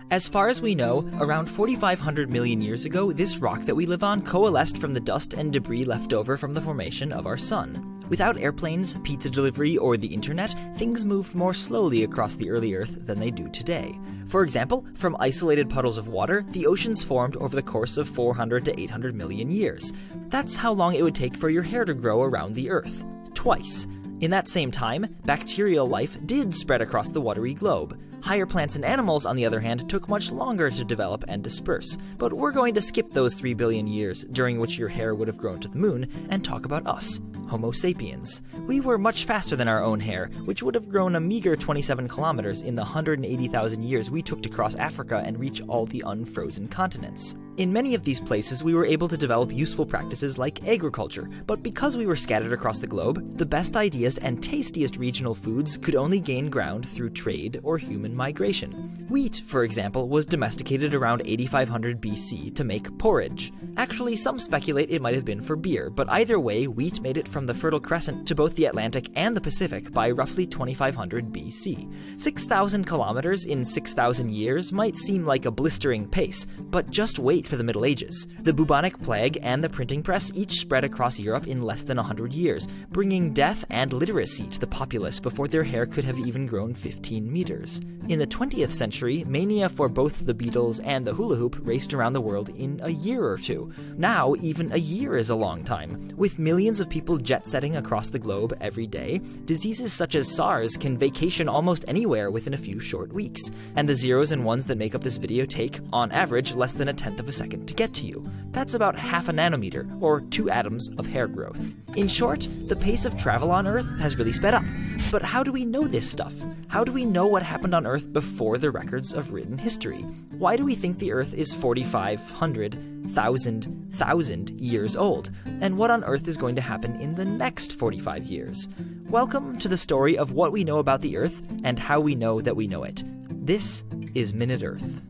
As far as we know, around 4,500 million years ago, this rock that we live on coalesced from the dust and debris left over from the formation of our sun. Without airplanes, pizza delivery, or the internet, things moved more slowly across the early Earth than they do today. For example, from isolated puddles of water, the oceans formed over the course of 400 to 800 million years. That's how long it would take for your hair to grow around the Earth. Twice. In that same time, bacterial life did spread across the watery globe. Higher plants and animals, on the other hand, took much longer to develop and disperse. But we're going to skip those 3 billion years, during which your hair would have grown to the moon, and talk about us, Homo sapiens. We were much faster than our own hair, which would have grown a meager 27 kilometers in the 180,000 years we took to cross Africa and reach all the unfrozen continents. In many of these places, we were able to develop useful practices like agriculture, but because we were scattered across the globe, the best ideas and tastiest regional foods could only gain ground through trade or human migration. Wheat, for example, was domesticated around 8500 BC to make porridge. Actually, some speculate it might have been for beer, but either way, wheat made it from the Fertile Crescent to both the Atlantic and the Pacific by roughly 2500 BC. 6,000 kilometers in 6,000 years might seem like a blistering pace, but just wait for the Middle Ages. The bubonic plague and the printing press each spread across Europe in less than 100 years, bringing death and literacy to the populace before their hair could have even grown 15 meters. In the 20th century, mania for both the Beatles and the hula hoop raced around the world in a year or two. Now, even a year is a long time. With millions of people jet-setting across the globe every day, diseases such as SARS can vacation almost anywhere within a few short weeks. And the zeros and ones that make up this video take, on average, less than a tenth of a second to get to you. That's about half a nanometer, or 2 atoms of hair growth. In short, the pace of travel on Earth has really sped up. But how do we know this stuff? How do we know what happened on Earth before the records of written history? Why do we think the Earth is 4,500,000 years old? And what on earth is going to happen in the next 45 years? Welcome to the story of what we know about the Earth and how we know that we know it. This is Minute Earth.